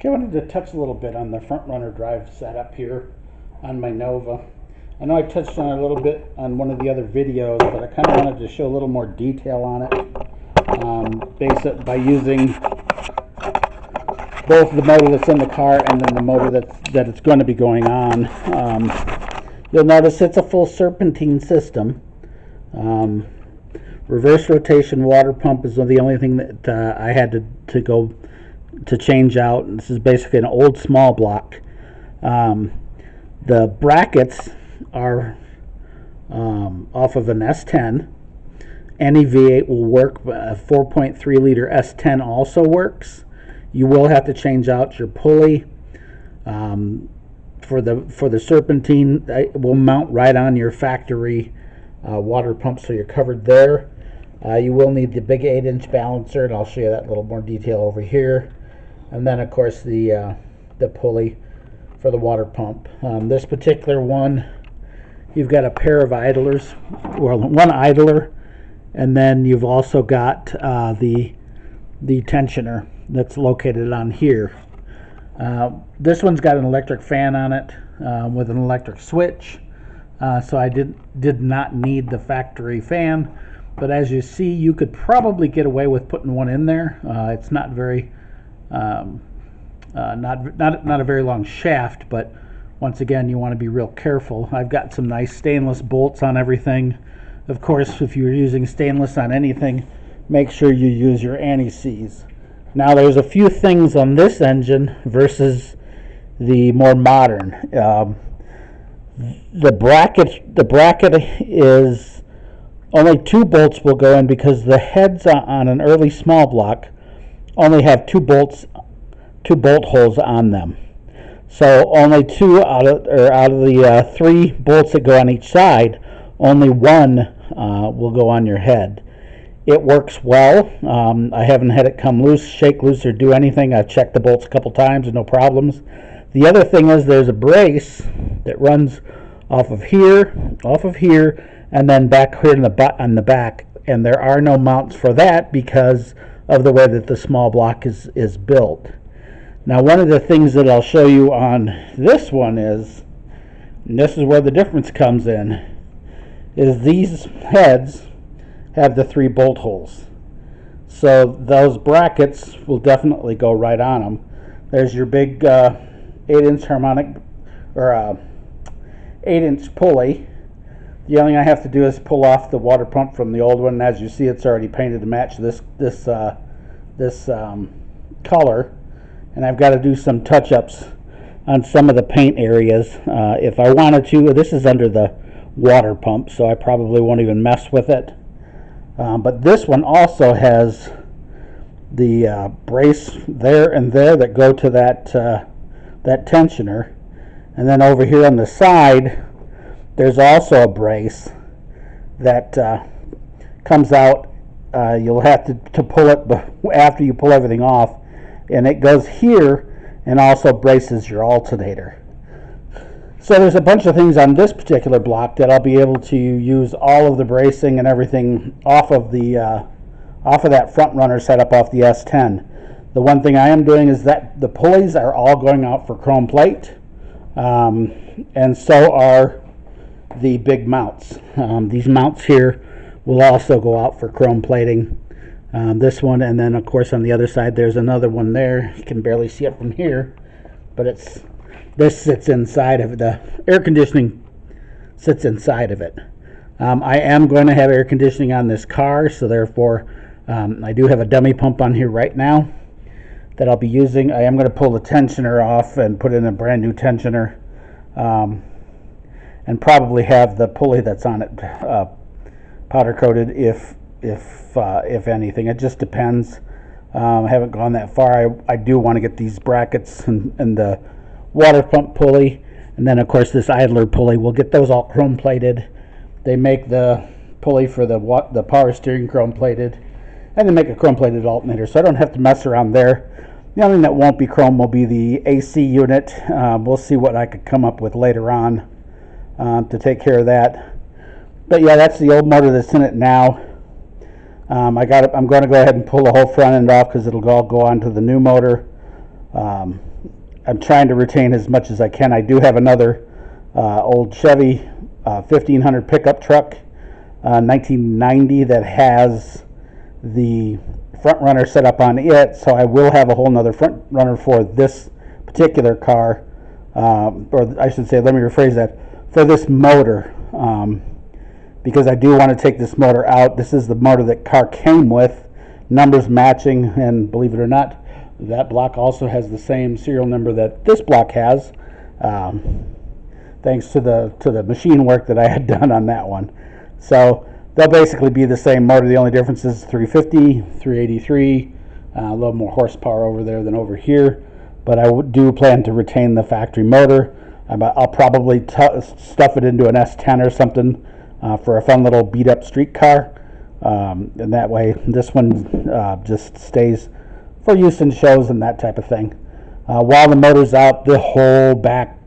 Okay, I wanted to touch a little bit on the front runner drive setup here on my Nova. I know I touched on it a little bit on one of the other videos, but I kind of wanted to show a little more detail on it, based by using both the motor that's in the car and then the motor that it's going to be going on. You'll notice it's a full Serpentine system. Reverse rotation water pump is the only thing that I had to change out. And this is basically an old small block. The brackets are off of an S10. Any V8 will work. A 4.3 liter S10 also works. You will have to change out your pulley. For the Serpentine, it will mount right on your factory water pump, so you're covered there. You will need the big 8-inch balancer, and I'll show you that in a little more detail over here. And then, of course, the pulley for the water pump. This particular one, you've got a pair of idlers, well, one idler, and then you've also got the tensioner that's located on here. This one's got an electric fan on it with an electric switch, so I did not need the factory fan. But as you see, you could probably get away with putting one in there. It's not very not a very long shaft, but once again, you want to be real careful. I've got some nice stainless bolts on everything. Of course, if you're using stainless on anything, make sure you use your anti-seize. Now, there's a few things on this engine versus the more modern. The bracket is only 2 bolts will go in, because the heads on an early small block only have 2 bolt holes on them. So only 2 out of the 3 bolts that go on each side, only 1 will go on your head. It works well. I haven't had it come loose, shake loose, or do anything. I've checked the bolts a couple times, no problems. The other thing is there's a brace that runs off of here, and then back here on the back, and there are no mounts for that because of the way that the small block is built. Now, one of the things that I'll show you on this one is, and this is where the difference comes in, is these heads have the 3 bolt holes. So those brackets will definitely go right on them. There's your big 8-inch harmonic, or 8-inch pulley. The only thing I have to do is pull off the water pump from the old one, and as you see, it's already painted to match this color. And I've got to do some touch-ups on some of the paint areas. If I wanted to, this is under the water pump, so I probably won't even mess with it. But this one also has the brace there and there that go to that tensioner. And then over here on the side, there's also a brace that comes out. You'll have to pull it after you pull everything off. And it goes here and also braces your alternator. So there's a bunch of things on this particular block that I'll be able to use all of the bracing and everything off of that front runner setup off the S10. The one thing I am doing is that the pulleys are all going out for chrome plate, and so are the big mounts. These mounts here will also go out for chrome plating. This one, and then of course on the other side there's another one there. You can barely see it from here, but this sits inside of it. The air conditioning sits inside of it. I am going to have air conditioning on this car, so therefore I do have a dummy pump on here right now that I'll be using. I am going to pull the tensioner off and put in a brand new tensioner, and probably have the pulley that's on it powder coated if anything. It just depends. I haven't gone that far. I do want to get these brackets and the water pump pulley, and then of course this idler pulley. We'll get those all chrome plated. They make the pulley for the power steering chrome plated, and they make a chrome plated alternator, so I don't have to mess around there. The only thing that won't be chrome will be the AC unit. We'll see what I could come up with later on to take care of that. But yeah, that's the old motor that's in it now. I'm going to go ahead and pull the whole front end off because it'll all go onto the new motor. I'm trying to retain as much as I can. I do have another old Chevy 1500 pickup truck, 1990, that has the front runner set up on it, so I will have a whole nother front runner for this particular car, or I should say, let me rephrase that, for this motor, because I do want to take this motor out. This is the motor that car came with, numbers matching, and believe it or not, that block also has the same serial number that this block has, thanks to the machine work that I had done on that one. So they'll basically be the same motor. The only difference is 350, 383, a little more horsepower over there than over here. But I do plan to retain the factory motor. I'll probably stuff it into an S10 or something for a fun little beat-up street car. And that way, this one just stays for use in shows and that type of thing. While the motor's out, the whole back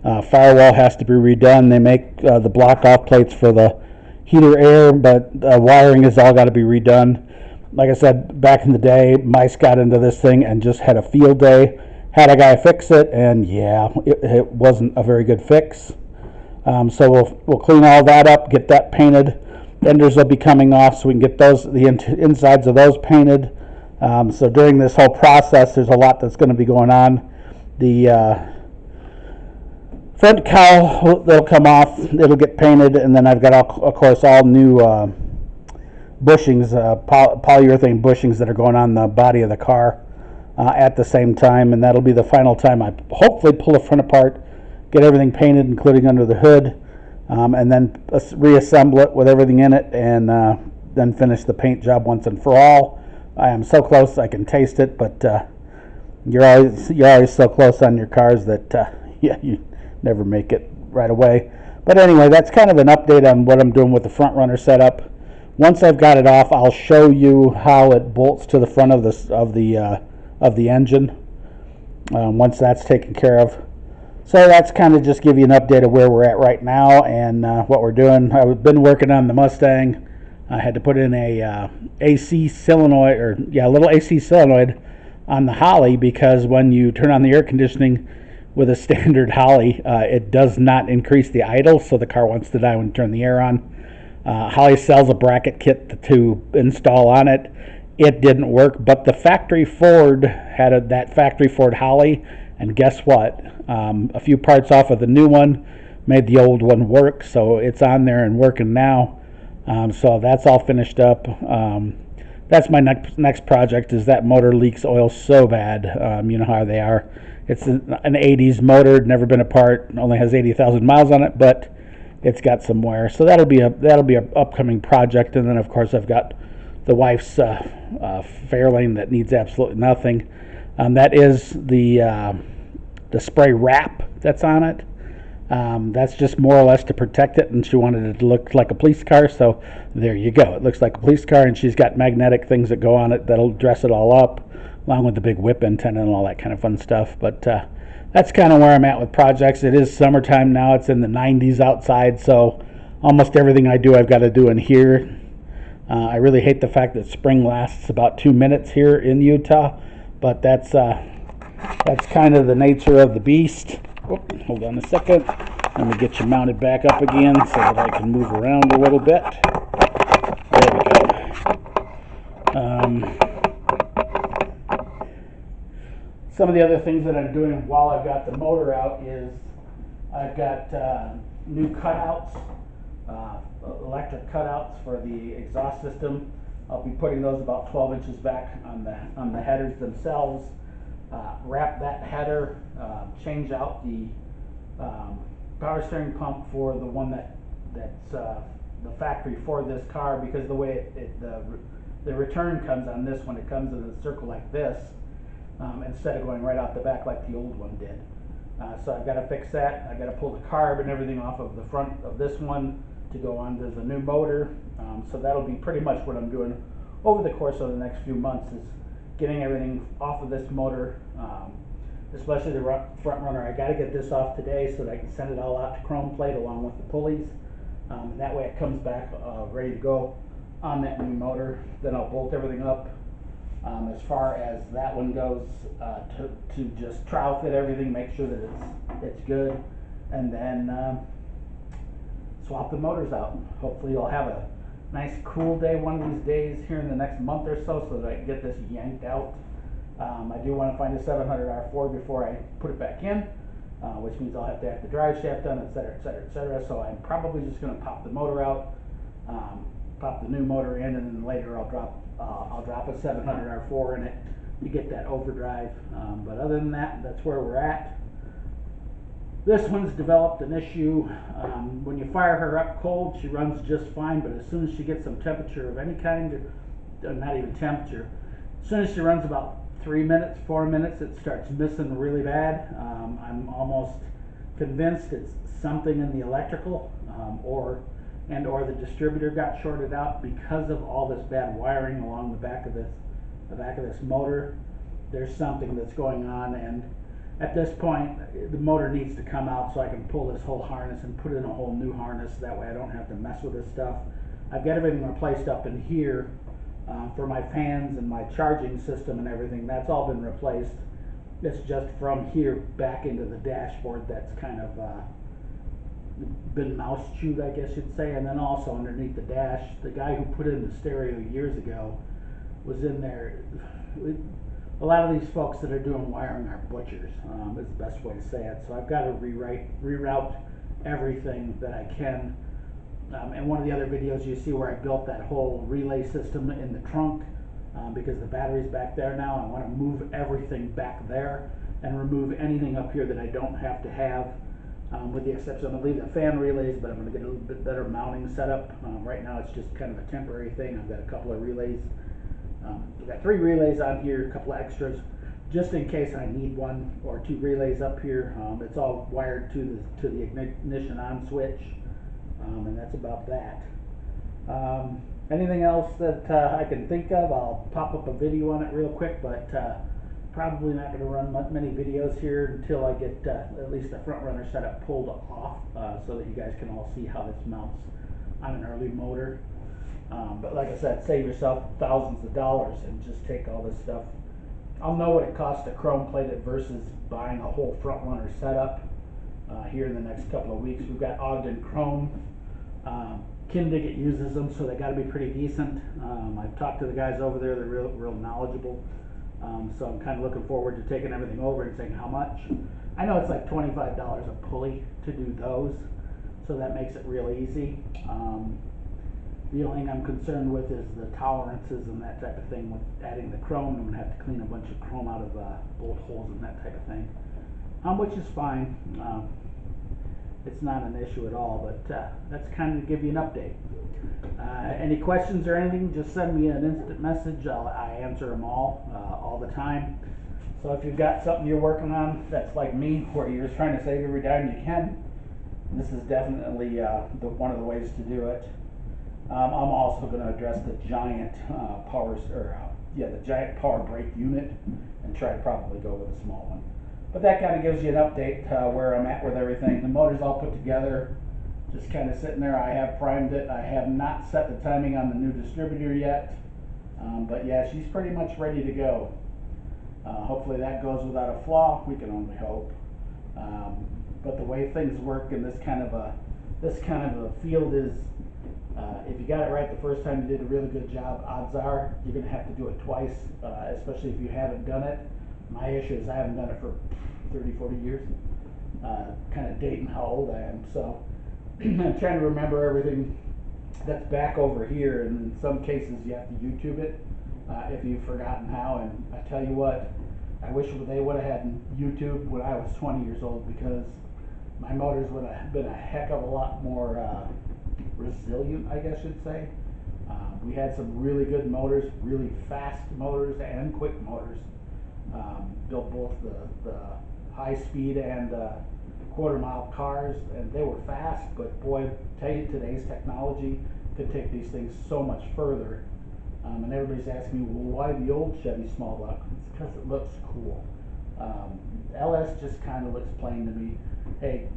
firewall has to be redone. They make the block-off plates for the heater air, but wiring has all got to be redone. Like I said, back in the day, mice got into this thing and just had a field day. Had a guy fix it, and yeah, it wasn't a very good fix. So we'll clean all that up, get that painted. Fenders will be coming off, so we can get the insides of those painted. So during this whole process, there's a lot that's going to be going on. The front cowl, they'll come off, it'll get painted, and then I've got, of course, all new bushings, polyurethane bushings that are going on the body of the car at the same time, and that'll be the final time I hopefully pull the front apart, get everything painted, including under the hood, and then reassemble it with everything in it, and then finish the paint job once and for all. I am so close I can taste it, but you're always so close on your cars that yeah, you never make it right away. But anyway, that's kind of an update on what I'm doing with the front runner setup. Once I've got it off, I'll show you how it bolts to the front of the engine. Once that's taken care of. So that's kind of just give you an update of where we're at right now and what we're doing. I've been working on the Mustang. I had to put in a AC solenoid, a little AC solenoid on the Holly, because when you turn on the air conditioning with a standard Holly, it does not increase the idle, so the car wants to die when you turn the air on. Holly sells a bracket kit to install on it. It didn't work, but the factory Ford had that factory Ford Holly, and guess what? A few parts off of the new one made the old one work, so it's on there and working now. So that's all finished up. That's my next project, is that motor leaks oil so bad. You know how they are. It's an 80s motor, never been apart, only has 80,000 miles on it, but it's got some wear. So that'll be a upcoming project. And then of course I've got the wife's Fairlane that needs absolutely nothing. That is the spray wrap that's on it. That's just more or less to protect it, and she wanted it to look like a police car, so there you go. It looks like a police car, and she's got magnetic things that go on it that'll dress it all up, along with the big whip antenna and all that kind of fun stuff. But that's kind of where I'm at with projects. It is summertime now. It's in the 90s outside, so almost everything I do I've got to do in here. I really hate the fact that spring lasts about 2 minutes here in Utah, but that's kind of the nature of the beast. Oh, hold on a second. Let me get you mounted back up again so that I can move around a little bit. There we go. Some of the other things that I'm doing while I've got the motor out is I've got new cutouts, electric cutouts for the exhaust system. I'll be putting those about 12 inches back on the headers themselves. Wrap that header, change out the power steering pump for the one that's the factory for this car, because the way the return comes on this one, it comes in a circle like this, instead of going right out the back like the old one did. So I've got to fix that. I've got to pull the carb and everything off of the front of this one to go on to the new motor. So that'll be pretty much what I'm doing over the course of the next few months, is getting everything off of this motor, especially the front runner. I got to get this off today so that I can send it all out to chrome plate along with the pulleys. And that way it comes back ready to go on that new motor. Then I'll bolt everything up As far as that one goes, to just trial fit everything, make sure that it's good, and then swap the motors out. Hopefully you'll have a nice cool day one of these days here in the next month or so that I can get this yanked out. I do want to find a 700R4 before I put it back in, which means I'll have to have the drive shaft done, etc., etc., etc. So I'm probably just going to pop the motor out, pop the new motor in, and then later I'll drop a 700R4 in it to get that overdrive. But other than that, that's where we're at. This one's developed an issue. When you fire her up cold, she runs just fine, but as soon as she gets some temperature of any kind, not even temperature, as soon as she runs about 3 minutes, 4 minutes, it starts missing really bad. I'm almost convinced it's something in the electrical, or the distributor got shorted out because of all this bad wiring along the back of this motor. There's something that's going on, and at this point the motor needs to come out so I can pull this whole harness and put in a whole new harness. That way I don't have to mess with this stuff. I've got everything replaced up in here for my fans and my charging system and everything. That's all been replaced. It's just from here back into the dashboard that's kind of been mouse chewed, I guess you'd say. And then also underneath the dash, the guy who put in the stereo years ago was in there. A lot of these folks that are doing wiring are butchers, is the best way to say it. So I've got to reroute everything that I can. And one of the other videos you see where I built that whole relay system in the trunk, because the battery's back there now. I want to move everything back there and remove anything up here that I don't have to have, with the exception, I'm going to leave the fan relays, but I'm going to get a little bit better mounting setup. Right now it's just kind of a temporary thing. I've got a couple of relays. I've got 3 relays on here, a couple of extras, just in case I need 1 or 2 relays up here. It's all wired to the ignition on switch, and that's about that. Anything else that I can think of, I'll pop up a video on it real quick, but probably not going to run many videos here until I get at least the front runner setup pulled off, so that you guys can all see how this mounts on an early motor. But like I said, save yourself thousands of dollars and just take all this stuff. I'll know what it costs to chrome plate it versus buying a whole front runner setup here in the next couple of weeks. We've got Ogden Chrome. Kindig uses them, so they got to be pretty decent. I've talked to the guys over there; they're real knowledgeable. So I'm kind of looking forward to taking everything over and saying how much. I know it's like $25 a pulley to do those, so that makes it real easy. The only thing I'm concerned with is the tolerances and that type of thing. With adding the chrome, I'm going to have to clean a bunch of chrome out of bolt holes and that type of thing, which is fine. It's not an issue at all, but that's kind of to give you an update. Any questions or anything, just send me an instant message. I answer them all the time. So if you've got something you're working on that's like me, where you're just trying to save every dime you can, this is definitely one of the ways to do it. I'm also going to address the giant the giant power brake unit, and try to probably go with a small one. But that kind of gives you an update where I'm at with everything. The motor's all put together, just kind of sitting there. I have primed it. I have not set the timing on the new distributor yet, but yeah, she's pretty much ready to go. Hopefully that goes without a flaw. We can only hope. But the way things work in this kind of a field is, if you got it right the first time, you did a really good job. Odds are you're going to have to do it twice, especially if you haven't done it. My issue is I haven't done it for 30, 40 years, kind of dating how old I am. So I'm trying to remember everything that's back over here, and in some cases you have to YouTube it if you've forgotten how. And I tell you what, I wish they would have had YouTube when I was 20 years old, because my motors would have been a heck of a lot more resilient, I guess you'd say. We had some really good motors, really fast motors and quick motors. Built both the high speed and quarter-mile cars, and they were fast, but boy, today's technology could take these things so much further. And everybody's asking me, well, why the old Chevy small block? It's because it looks cool. LS just kind of looks plain to me. Hey,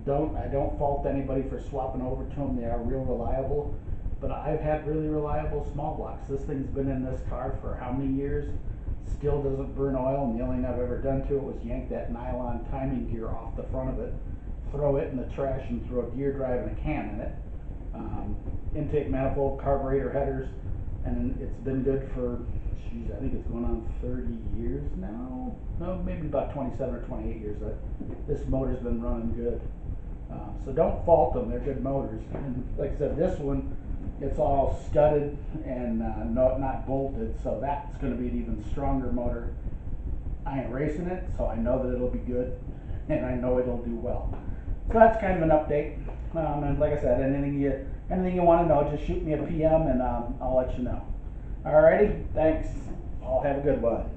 I don't fault anybody for swapping over to them. They are real reliable. But I've had really reliable small blocks. This thing's been in this car for how many years? Still doesn't burn oil, and the only thing I've ever done to it was yank that nylon timing gear off the front of it, throw it in the trash, and throw a gear drive and a can in it. Intake manifold, carburetor headers, and it's been good for, geez, I think it's going on 30 years now. No, maybe about 27 or 28 years that this motor's been running good. So don't fault them, they're good motors. And like I said, this one, it's all studded and not bolted, so that's going to be an even stronger motor. I ain't racing it, so I know that it'll be good, and I know it'll do well. So that's kind of an update. And like I said, anything you want to know, just shoot me a PM and I'll let you know. Alrighty, thanks. I'll have a good one.